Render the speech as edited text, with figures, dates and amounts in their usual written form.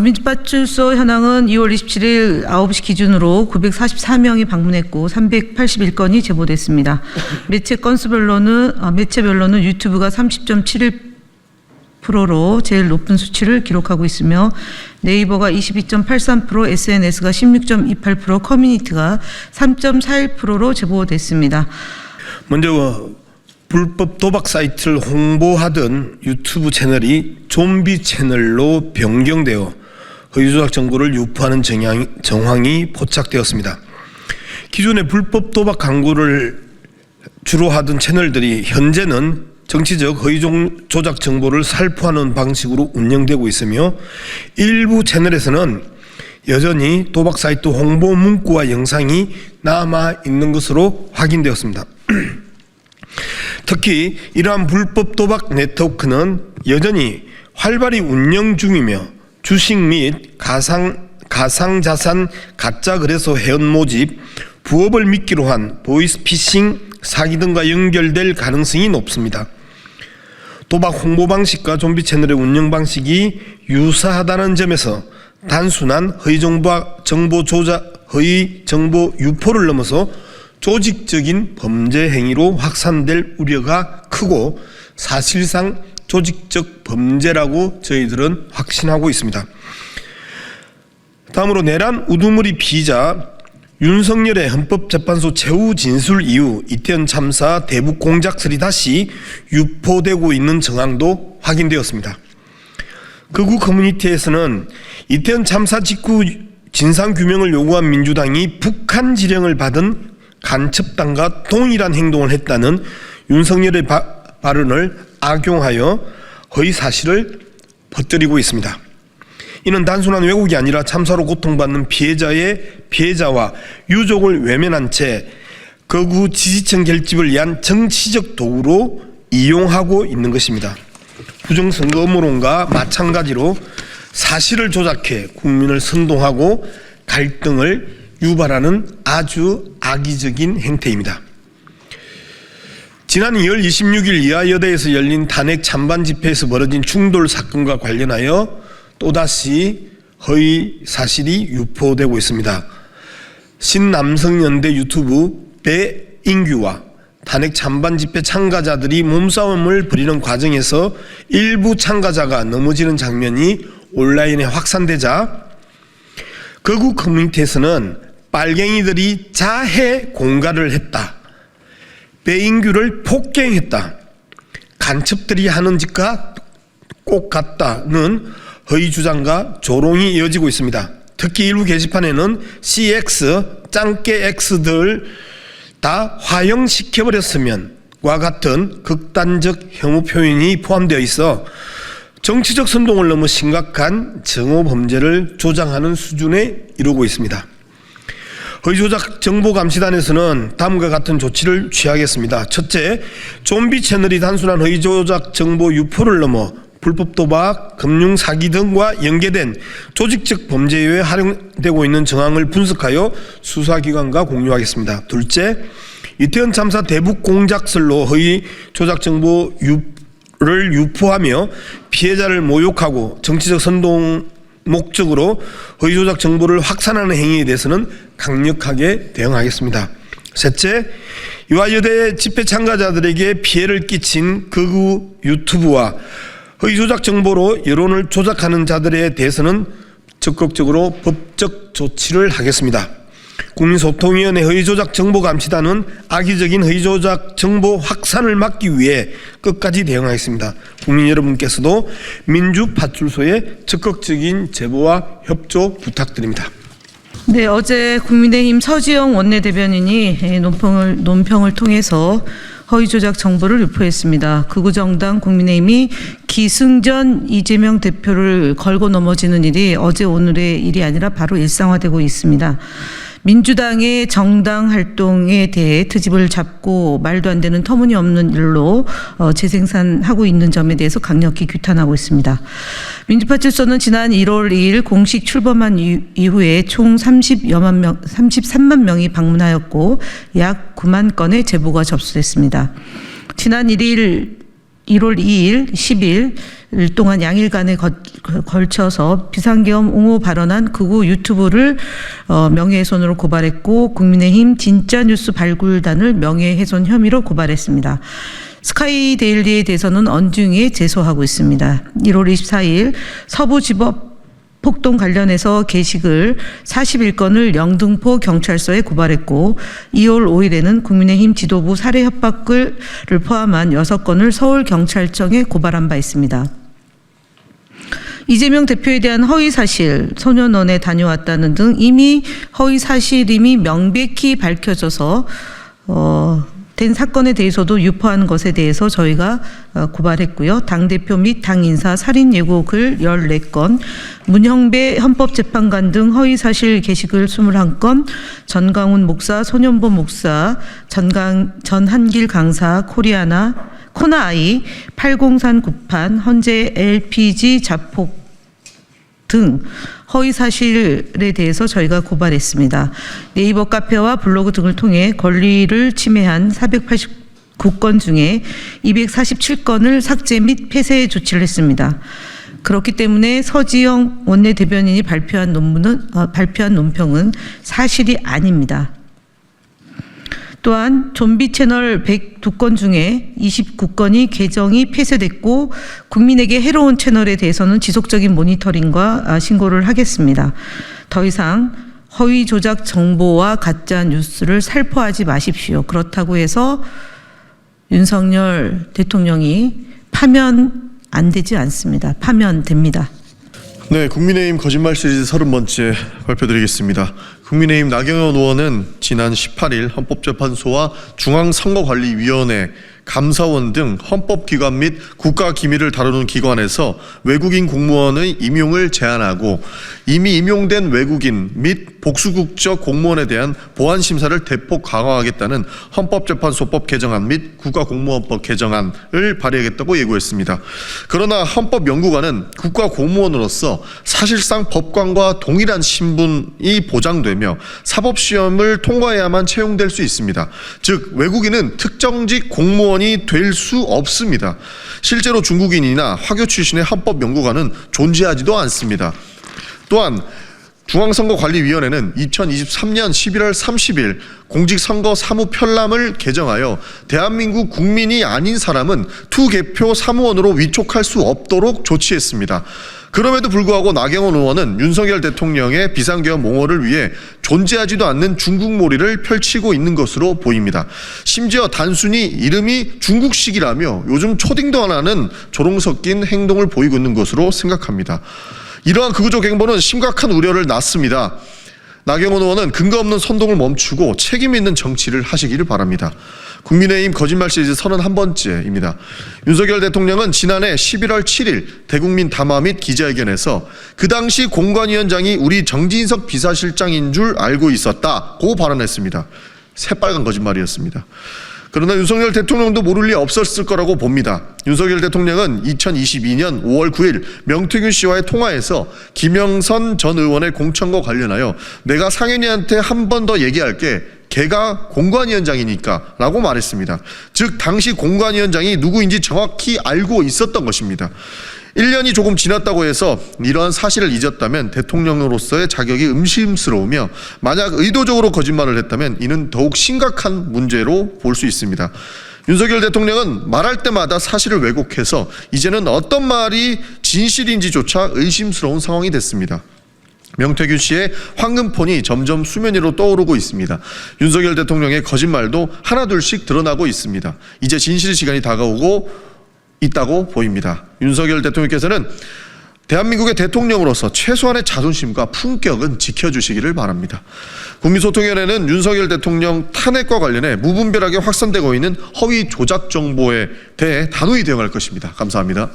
민주파출소 현황은 2월 27일 9시 기준으로 944명이 방문했고 381건이 제보됐습니다. 매체별로는 유튜브가 30.71%로 제일 높은 수치를 기록하고 있으며 네이버가 22.83%, SNS가 16.28%, 커뮤니티가 3.41%로 제보됐습니다. 먼저 불법 도박 사이트를 홍보하던 유튜브 채널이 좀비 채널로 변경되어 허위조작 정보를 유포하는 정황이 포착되었습니다. 기존에 불법 도박 광고를 주로 하던 채널들이 현재는 정치적 허위조작 정보를 살포하는 방식으로 운영되고 있으며 일부 채널에서는 여전히 도박 사이트 홍보 문구와 영상이 남아 있는 것으로 확인되었습니다. 특히 이러한 불법 도박 네트워크는 여전히 활발히 운영 중이며 주식 및 가상자산 가짜 거래소 회원 모집, 부업을 미끼로 한 보이스피싱 사기 등과 연결될 가능성이 높습니다. 도박 홍보 방식과 좀비 채널의 운영 방식이 유사하다는 점에서 단순한 허위 정보 유포를 넘어서 조직적인 범죄 행위로 확산될 우려가 크고 사실상 조직적 범죄라고 저희들은 확신하고 있습니다. 다음으로 내란 우두머리 피의자 윤석열의 헌법재판소 최후 진술 이후 이태원 참사 대북 공작설이 다시 유포되고 있는 정황도 확인되었습니다. 극우 커뮤니티에서는 이태원 참사 직후 진상규명을 요구한 민주당이 북한 지령을 받은 간첩당과 동일한 행동을 했다는 윤석열의 발언을 악용하여 허위 사실을 퍼뜨리고 있습니다. 이는 단순한 왜곡이 아니라 참사로 고통받는 피해자와 유족을 외면한 채 극우 지지층 결집을 위한 정치적 도구로 이용하고 있는 것입니다. 부정선거 음모론과 마찬가지로 사실을 조작해 국민을 선동하고 갈등을 유발하는 아주 악의적인 행태입니다. 지난 2월 26일 이화여대에서 열린 탄핵 찬반 집회에서 벌어진 충돌 사건과 관련하여 또다시 허위 사실이 유포되고 있습니다. 신남성연대 유튜브 배인규와 탄핵 찬반 집회 참가자들이 몸싸움을 벌이는 과정에서 일부 참가자가 넘어지는 장면이 온라인에 확산되자 극우 커뮤니티에서는 빨갱이들이 자해 공갈을 했다, 배인규를 폭행했다, 간첩들이 하는 짓과 꼭 같다는 허위 주장과 조롱이 이어지고 있습니다. 특히 일부 게시판에는 CX, 짱깨 X들 다 화형시켜버렸으면과 같은 극단적 혐오 표현이 포함되어 있어 정치적 선동을 넘어 심각한 정오 범죄를 조장하는 수준에 이르고 있습니다. 허위조작 정보감시단에서는 다음과 같은 조치를 취하겠습니다. 첫째, 좀비 채널이 단순한 허위조작 정보 유포를 넘어 불법 도박, 금융 사기 등과 연계된 조직적 범죄에 활용되고 있는 정황을 분석하여 수사기관과 공유하겠습니다. 둘째, 이태원 참사 대북 공작설로 허위 조작 정보를 유포하며 피해자를 모욕하고 정치적 선동 목적으로 허위 조작 정보를 확산하는 행위에 대해서는 강력하게 대응하겠습니다. 셋째, 이화여대 집회 참가자들에게 피해를 끼친 극우 유튜브와 허위 조작 정보로 여론을 조작하는 자들에 대해서는 적극적으로 법적 조치를 하겠습니다. 국민소통위원회 허위조작 정보감시단은 악의적인 허위조작 정보 확산을 막기 위해 끝까지 대응하겠습니다. 국민 여러분께서도 민주파출소의 적극적인 제보와 협조 부탁드립니다. 네, 어제 국민의힘 서지영 원내대변인이 논평을 통해서 허위조작 정보를 유포했습니다. 극우정당 국민의힘이 기승전 이재명 대표를 걸고 넘어지는 일이 어제 오늘의 일이 아니라 바로 일상화되고 있습니다. 민주당의 정당 활동에 대해 트집을 잡고 말도 안 되는 터무니없는 일로 재생산하고 있는 점에 대해서 강력히 규탄하고 있습니다. 민주파출소는 지난 1월 2일 공식 출범한 이후에 총 33만 명이 방문하였고 약 9만 건의 제보가 접수됐습니다. 지난 1일 1월 2일, 10일 동안 양일간에 걸쳐서 비상계엄 옹호 발언한 극우 유튜브를 명예훼손으로 고발했고 국민의힘 진짜뉴스 발굴단을 명예훼손 혐의로 고발했습니다. 스카이데일리에 대해서는 언중에 제소하고 있습니다. 1월 24일 서부지법 폭동 관련해서 게시글 41건을 영등포 경찰서에 고발했고 2월 5일에는 국민의힘 지도부 살해 협박을 포함한 6건을 서울경찰청에 고발한 바 있습니다. 이재명 대표에 대한 허위사실, 소년원에 다녀왔다는 등 이미 허위사실임이 명백히 밝혀져서 된 사건에 대해서도 유포한 것에 대해서 저희가 고발했고요. 당대표 및 당인사 살인 예고글 14건, 문형배 헌법재판관 등 허위사실 게시글 21건, 전강훈 목사, 손현보 목사, 전한길 강사, 코나아이, 803 구판, 헌재 LPG 자폭 등 허위사실에 대해서 저희가 고발했습니다. 네이버 카페와 블로그 등을 통해 권리를 침해한 489건 중에 247건을 삭제 및 폐쇄 조치를 했습니다. 그렇기 때문에 서지영 원내대변인이 발표한 논평은 사실이 아닙니다. 또한 좀비 채널 102건 중에 29건이 계정이 폐쇄됐고 국민에게 해로운 채널에 대해서는 지속적인 모니터링과 신고를 하겠습니다. 더 이상 허위 조작 정보와 가짜 뉴스를 살포하지 마십시오. 그렇다고 해서 윤석열 대통령이 파면 안 되지 않습니다. 파면됩니다. 네, 국민의힘 거짓말 시리즈 30번째 발표드리겠습니다. 국민의힘 나경원 의원은 지난 18일 헌법재판소와 중앙선거관리위원회, 감사원 등 헌법기관 및 국가기밀을 다루는 기관에서 외국인 공무원의 임용을 제한하고 이미 임용된 외국인 및 복수국적 공무원에 대한 보안심사를 대폭 강화하겠다는 헌법재판소법 개정안 및 국가공무원법 개정안을 발의하겠다고 예고했습니다. 그러나 헌법연구관은 국가공무원으로서 사실상 법관과 동일한 신분이 보장되며 사법시험을 통과해야만 채용될 수 있습니다. 즉 외국인은 특정직 공무원이 될 수 없습니다. 실제로 중국인이나 화교 출신의 헌법연구관은 존재하지도 않습니다. 또한 중앙선거관리위원회는 2023년 11월 30일 공직선거 사무 편람을 개정하여 대한민국 국민이 아닌 사람은 투개표 사무원으로 위촉할 수 없도록 조치했습니다. 그럼에도 불구하고 나경원 의원은 윤석열 대통령의 비상계엄 옹호를 위해 존재하지도 않는 중국몰이를 펼치고 있는 것으로 보입니다. 심지어 단순히 이름이 중국식이라며 요즘 초딩도 안 하는 조롱 섞인 행동을 보이고 있는 것으로 생각합니다. 이러한 극우적 행보는 심각한 우려를 낳습니다. 나경원 의원은 근거 없는 선동을 멈추고 책임 있는 정치를 하시기를 바랍니다. 국민의힘 거짓말 시리즈 31번째입니다. 윤석열 대통령은 지난해 11월 7일 대국민 담화 및 기자회견에서 그 당시 공관위원장이 우리 정진석 비서실장인 줄 알고 있었다고 발언했습니다. 새빨간 거짓말이었습니다. 그러나 윤석열 대통령도 모를 리 없었을 거라고 봅니다. 윤석열 대통령은 2022년 5월 9일 명태균 씨와의 통화에서 김영선 전 의원의 공천과 관련하여 내가 상현이한테 한 번 더 얘기할게. 걔가 공관위원장이니까 라고 말했습니다. 즉 당시 공관위원장이 누구인지 정확히 알고 있었던 것입니다. 1년이 조금 지났다고 해서 이러한 사실을 잊었다면 대통령으로서의 자격이 의심스러우며 만약 의도적으로 거짓말을 했다면 이는 더욱 심각한 문제로 볼 수 있습니다. 윤석열 대통령은 말할 때마다 사실을 왜곡해서 이제는 어떤 말이 진실인지조차 의심스러운 상황이 됐습니다. 명태균 씨의 황금폰이 점점 수면 위로 떠오르고 있습니다. 윤석열 대통령의 거짓말도 하나둘씩 드러나고 있습니다. 이제 진실의 시간이 다가오고 있다고 보입니다. 윤석열 대통령께서는 대한민국의 대통령으로서 최소한의 자존심과 품격은 지켜주시기를 바랍니다. 국민소통위원회는 윤석열 대통령 탄핵과 관련해 무분별하게 확산되고 있는 허위 조작 정보에 대해 단호히 대응할 것입니다. 감사합니다.